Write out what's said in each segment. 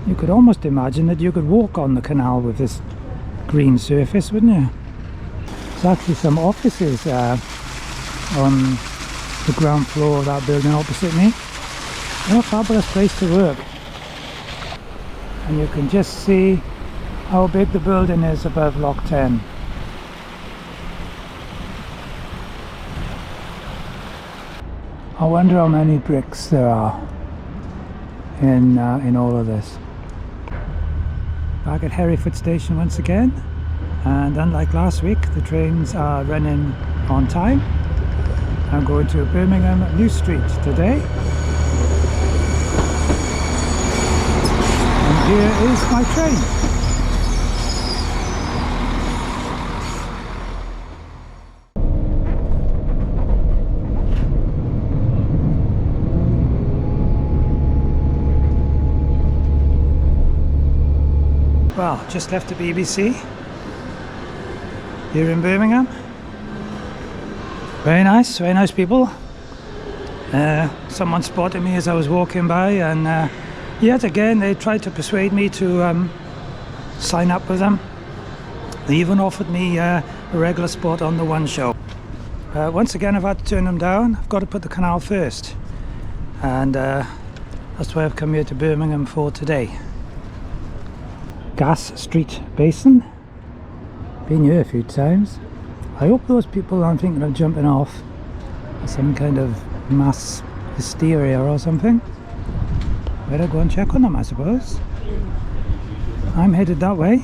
You could almost imagine that you could walk on the canal with this green surface, wouldn't you? There's actually some offices on the ground floor of that building opposite me. What a fabulous place to work. And you can just see how big the building is above Lock 10. I wonder how many bricks there are in all of this. Back at Hereford station once again, and unlike last week, the trains are running on time. I'm going to Birmingham New Street today, and here is my train. Well, just left the BBC here in Birmingham. Very nice people. Someone spotted me as I was walking by, and yet again they tried to persuade me to sign up with them. They even offered me a regular spot on the One Show. Once again I've had to turn them down. I've got to put the canal first, and that's why I've come here to Birmingham for today. Spaghetti Basin. Been here a few times. I hope those people aren't thinking of jumping off. Some kind of mass hysteria or something. Better go and check on them, I suppose. I'm headed that way.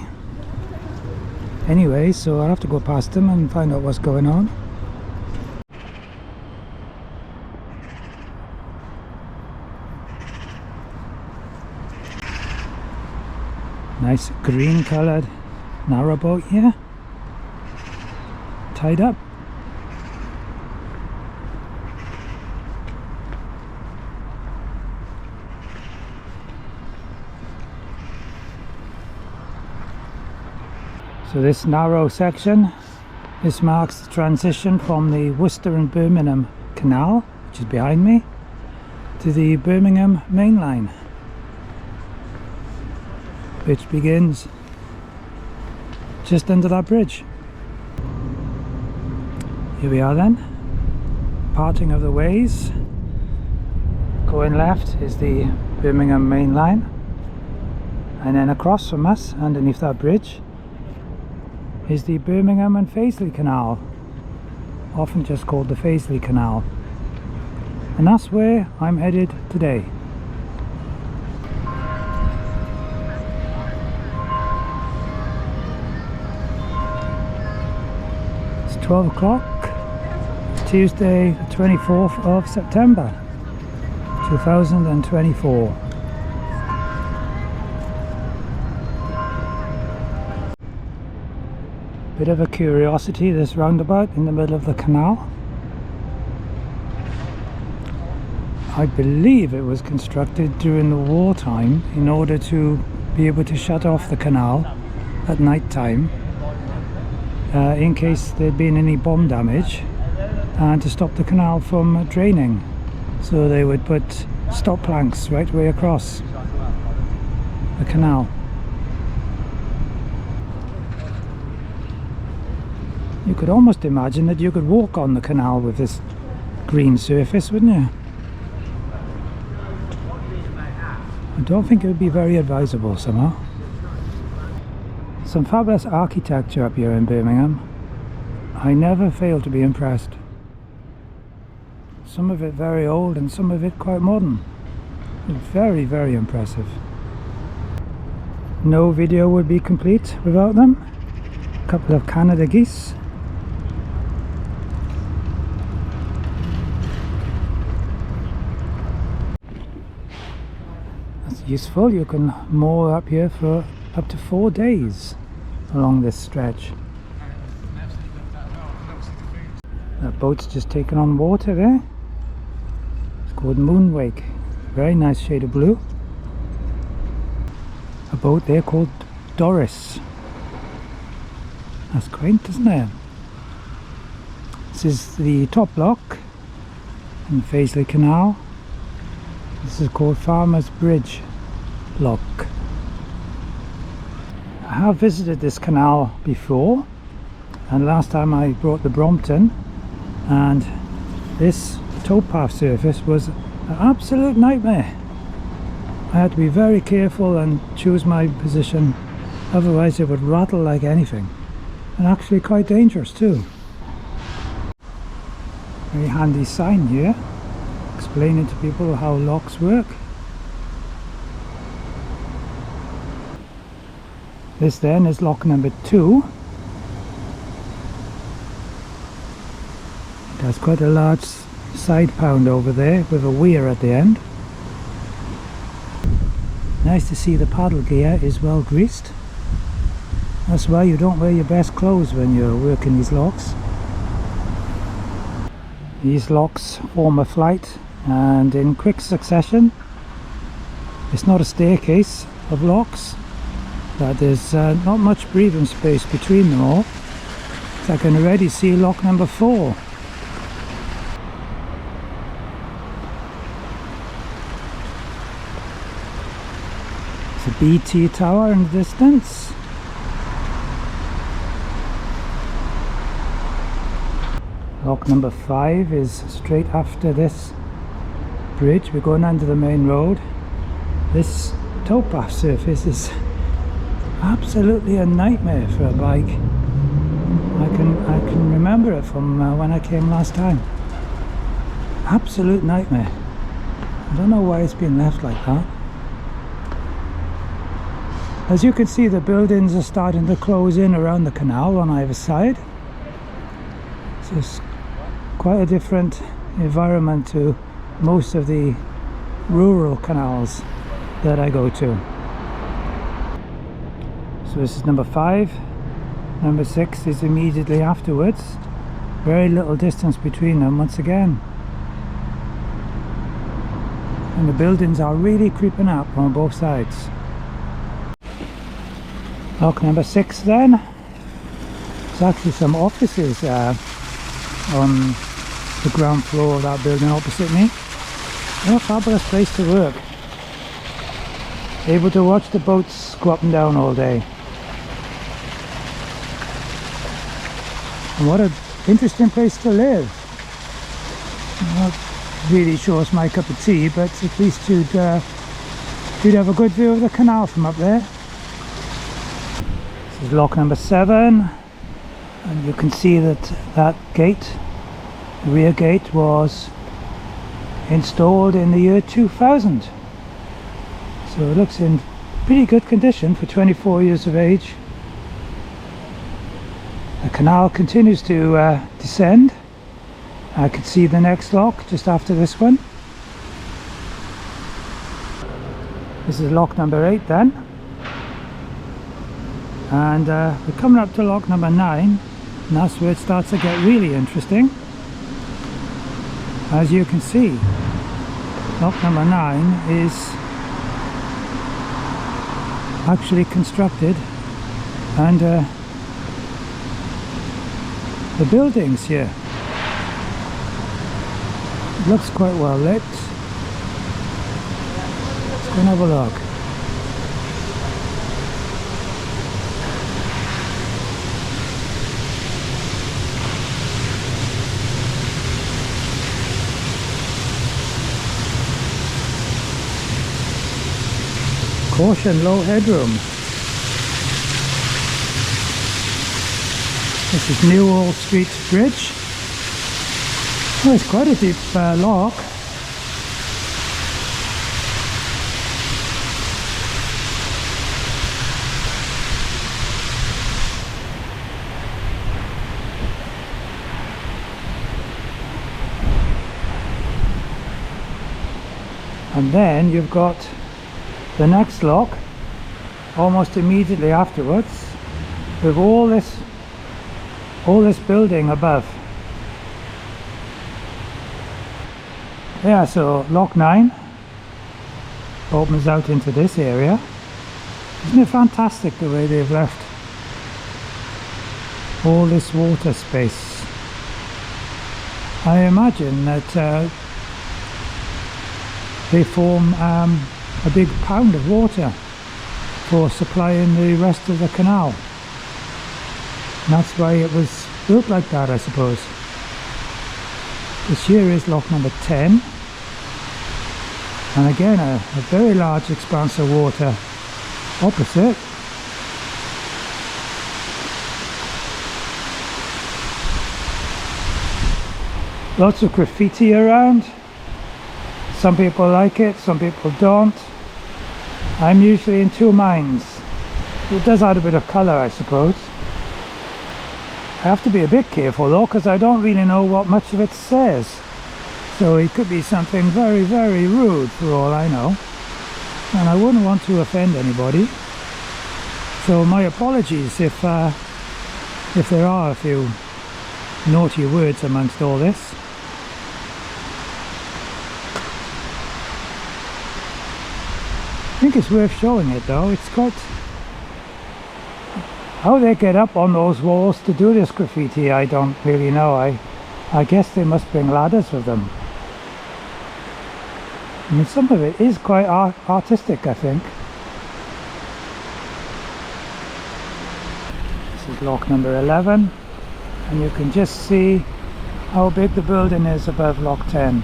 Anyway, so I'll have to go past them and find out what's going on. Nice green coloured narrowboat here, tied up. So this narrow section, this marks the transition from the Worcester and Birmingham Canal, which is behind me, to the Birmingham main line, which begins just under that bridge. Here we are then, parting of the ways. Going left is the Birmingham main line, and then across from us, underneath that bridge, is the Birmingham and Fazeley Canal, often just called the Fazeley Canal, and that's where I'm headed today. It's 12 o'clock, Tuesday the 24th of September 2024. Bit of a curiosity, this roundabout in the middle of the canal. I believe it was constructed during the wartime in order to be able to shut off the canal at night time in case there'd been any bomb damage, and to stop the canal from draining. So they would put stop planks right way across the canal. You could almost imagine that you could walk on the canal with this green surface, wouldn't you? I don't think it would be very advisable somehow. Some fabulous architecture up here in Birmingham. I never fail to be impressed. Some of it very old and some of it quite modern. Very, very impressive. No video would be complete without them. A couple of Canada geese. That's useful. You can moor up here for up to 4 days along this stretch. That boat's just taken on water there. It's called Moonwake. Very nice shade of blue. A boat there called Doris. That's quaint, isn't it? This is the top block in the Fazeley Canal. This is called Farmer's Bridge Lock. I have visited this canal before, and last time I brought the Brompton, and this towpath surface was an absolute nightmare. I had to be very careful and choose my position, otherwise it would rattle like anything, and actually quite dangerous too. Very handy sign here explaining to people how locks work. This then is lock number 2. It has quite a large side pound over there with a weir at the end. Nice to see the paddle gear is well greased. That's why you don't wear your best clothes when you're working these locks. These locks form a flight and in quick succession. It's not a staircase of locks, but there's not much breathing space between them all. So I can already see lock number 4. It's a BT tower in the distance. Lock number 5 is straight after this bridge. We're going under the main road. This towpath surface is absolutely a nightmare for a bike. I can remember it from when I came last time. Absolute nightmare. I don't know why it's been left like that. As you can see, the buildings are starting to close in around the canal on either side. So it's quite a different environment to most of the rural canals that I go to. So this is number 5. Number 6 is immediately afterwards. Very little distance between them once again. And the buildings are really creeping up on both sides. Lock number 6 then. There's actually some offices on the ground floor of that building opposite me. What a fabulous place to work. Able to watch the boats go up and down all day. And what an interesting place to live. Not really sure it's my cup of tea, but at least you'd have a good view of the canal from up there. This is lock number 7, and you can see that that gate, the rear gate, was installed in the year 2000. So it looks in pretty good condition for 24 years of age. The canal continues to descend. I could see the next lock just after this one. This is lock number 8 then. And we're coming up to lock number 9, and that's where it starts to get really interesting. As you can see, lock number 9 is actually constructed under the buildings here. It looks quite well lit. Let's go and have a look. Caution, low headroom. This is Newell Street Bridge. Oh, it's quite a deep lock. And then you've got the next lock almost immediately afterwards, with all this building above. Yeah, so lock 9 opens out into this area. Isn't it fantastic the way they've left all this water space? I imagine that they form a big pound of water for supplying the rest of the canal. And that's why it was built like that, I suppose. This here is lock number 10. And again, a very large expanse of water opposite. Lots of graffiti around. Some people like it, some people don't. I'm usually in two minds. It does add a bit of colour, I suppose. I have to be a bit careful though, because I don't really know what much of it says. So it could be something very, very rude for all I know. And I wouldn't want to offend anybody. So my apologies if there are a few naughty words amongst all this. I think it's worth showing it though. It's quite... How they get up on those walls to do this graffiti, I don't really know. I guess they must bring ladders with them. I mean, some of it is quite artistic, I think. This is lock number 11, and you can just see how big the building is above lock 10.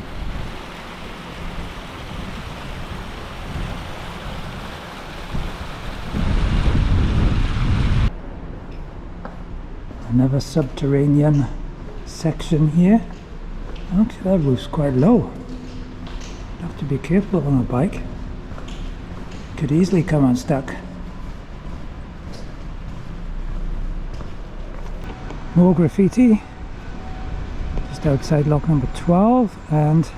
Another subterranean section here. Actually, that roof's quite low. You have to be careful on a bike. Could easily come unstuck. More graffiti. Just outside lock number 12, and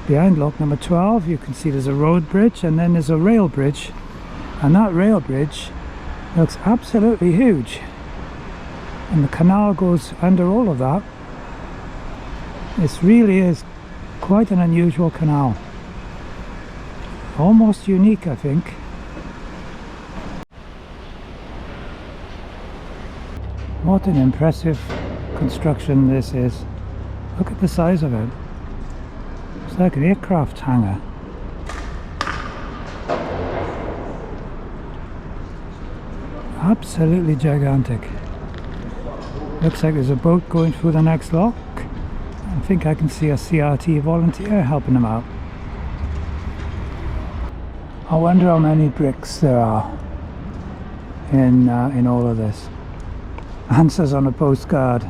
behind lock number 12 you can see there's a road bridge, and then there's a rail bridge. And that rail bridge looks absolutely huge. And the canal goes under all of that. This really is quite an unusual canal. Almost unique, I think. What an impressive construction this is. Look at the size of it. It's like an aircraft hangar. Absolutely gigantic. Looks like there's a boat going through the next lock. I think I can see a CRT volunteer helping them out. I wonder how many bricks there are in all of this. Answers on a postcard.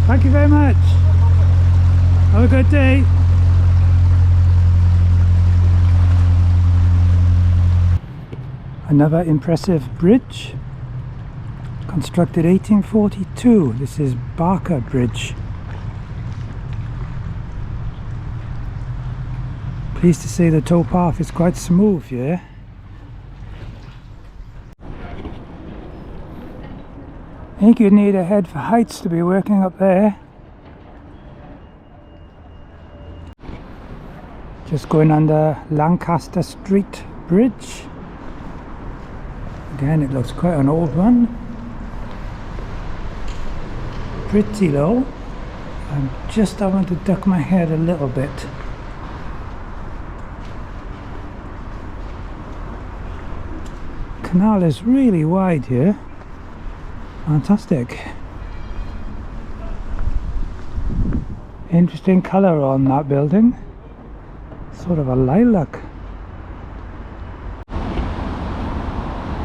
Thank you very much. Have a good day. Another impressive bridge, constructed 1842. This is Barker Bridge. Pleased to say the towpath is quite smooth here. I think you'd need a head for heights to be working up there. Just going under Lancaster Street Bridge. Again, it looks quite an old one. Pretty low. I'm just having to duck my head a little bit. Canal is really wide here. Fantastic. Interesting colour on that building. Sort of a lilac.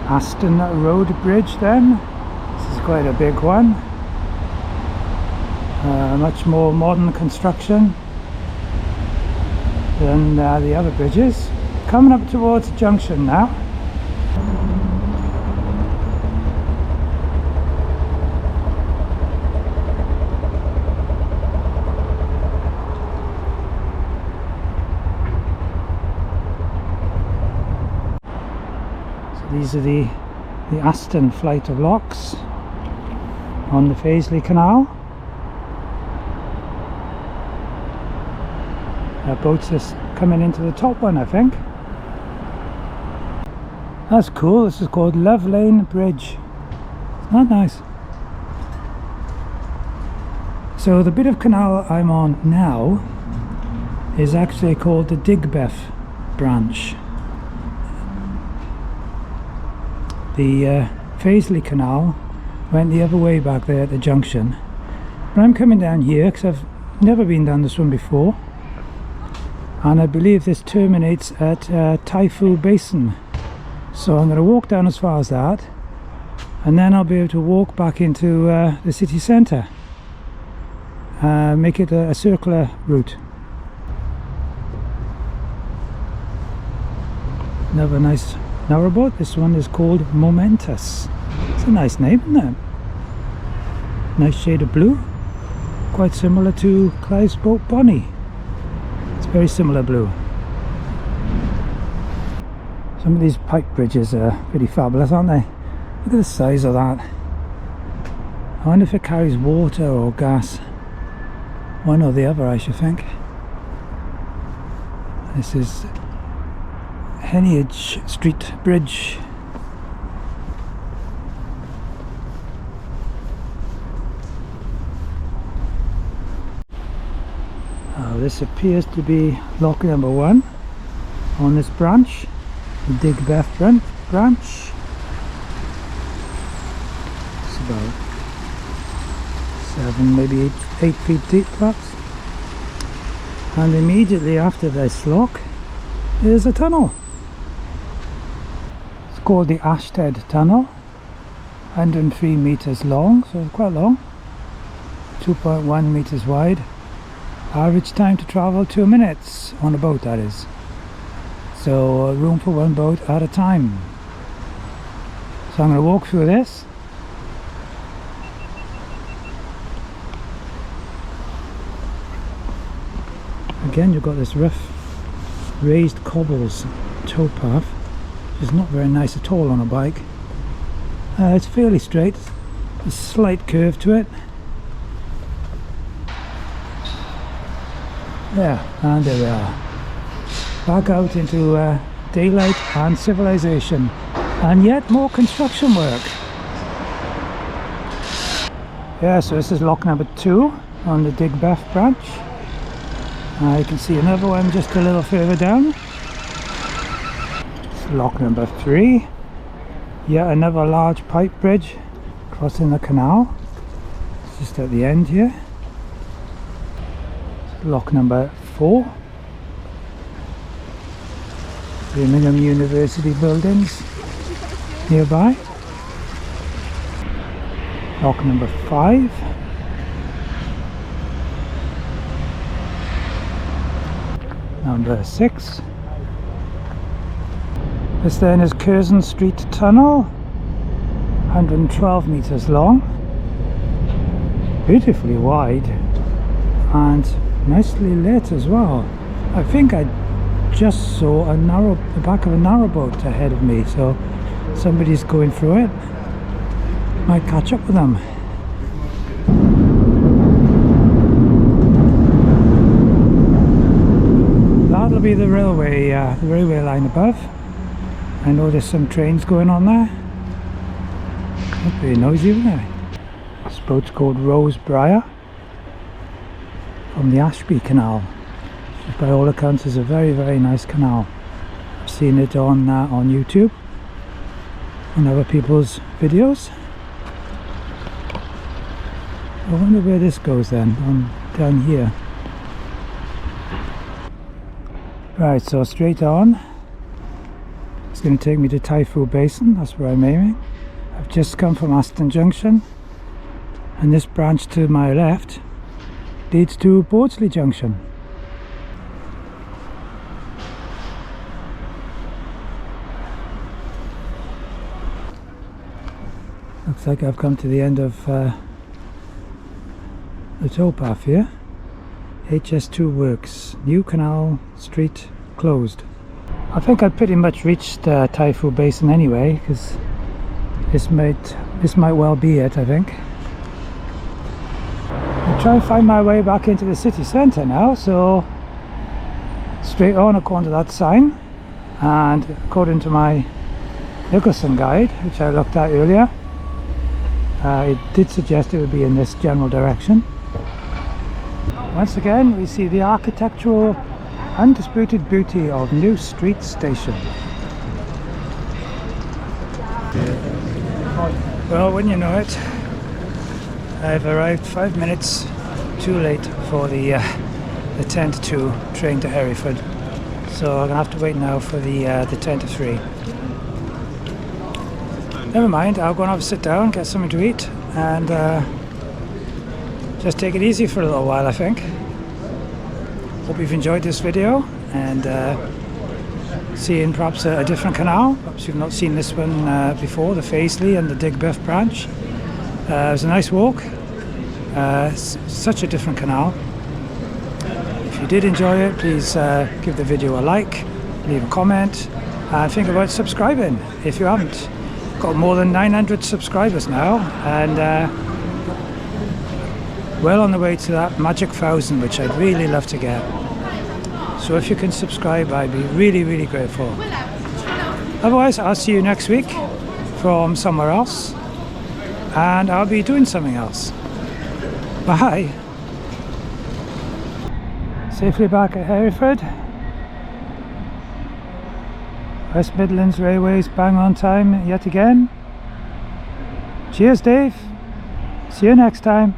Aston Road Bridge then. This is quite a big one. Much more modern construction than the other bridges. Coming up towards the junction now. these are the Aston flight of locks on the Fazeley Canal. Boats are coming into the top one, I think. That's cool. This is called Love Lane Bridge. Isn't that nice? So the bit of canal I'm on now is actually called the Digbeth Branch. The Fazeley Canal went the other way back there at the junction. But I'm coming down here because I've never been down this one before. And I believe this terminates at Typhoo Basin. So I'm going to walk down as far as that. And then I'll be able to walk back into the city centre. Make it a circular route. Another nice narrowboat. This one is called Momentous. It's a nice name, isn't it? Nice shade of blue. Quite similar to Clive's boat Bonnie. It's very similar blue. Some of these pipe bridges are pretty fabulous, aren't they? Look at the size of that. I wonder if it carries water or gas. One or the other, I should think. This is Heneage Street Bridge. This appears to be lock number 1 on this branch, the Digbeth Branch. It's about 7, maybe 8 feet deep perhaps. And immediately after this lock is a tunnel. It's called the Aston Tunnel, 103 metres long, so it's quite long, 2.1 metres wide. Average time to travel 2 minutes on a boat, that is. So room for one boat at a time. So I'm going to walk through this. Again, you've got this rough raised cobbles towpath, which is not very nice at all on a bike. It's fairly straight, a slight curve to it. Yeah, and there we are. Back out into daylight and civilization, and yet more construction work. Yeah, so this is lock number 2 on the Digbeth Branch. You can see another one just a little further down. It's lock number 3. Yet another large pipe bridge crossing the canal. It's just at the end here. Lock number 4. Birmingham University buildings nearby. Lock number 5. Number 6. This then is Curzon Street Tunnel, 112 metres long, beautifully wide and nicely lit as well. I think I just saw the back of a narrowboat ahead of me, so somebody's going through it. Might catch up with them. That'll be the railway line above. I know there's some trains going on there. Not very noisy, isn't it? This boat's called Rose Briar, from the Ashby Canal, which by all accounts is a very, very nice canal. I've seen it on YouTube, on other people's videos. I wonder where this goes then, down here. Right, so straight on. It's going to take me to Typhoo Basin, that's where I'm aiming. I've just come from Aston Junction, and this branch to my left leads to Spaghetti Junction. Looks like I've come to the end of the towpath here. HS2 works, New Canal Street closed. I think I've pretty much reached Typhoo Basin anyway, because this might well be it, I think. I'll try and find my way back into the city centre now, so straight on according to that sign, and according to my Nicholson guide, which I looked at earlier, it did suggest it would be in this general direction. Once again, we see the architectural undisputed beauty of New Street Station. Well, wouldn't you know it, I've arrived 5 minutes too late for the 10 to 2 train to Hereford, so I'm gonna have to wait now for the 10 to 3. Never mind, I'll go and have a sit down, get something to eat, and just take it easy for a little while, I think. Hope you've enjoyed this video, and seeing perhaps a different canal. Perhaps you've not seen this one before, the Fazeley and the Digbeth Branch. It was a nice walk. Such a different canal. If you did enjoy it, please give the video a like, leave a comment, and think about subscribing if you haven't. Got more than 900 subscribers now, and well on the way to that magic 1,000, which I'd really love to get. So if you can subscribe, I'd be really, really grateful. Otherwise, I'll see you next week from somewhere else, and I'll be doing something else. Bye. Safely back at Hereford. West Midlands Railways bang on time yet again. Cheers, Dave. See you next time.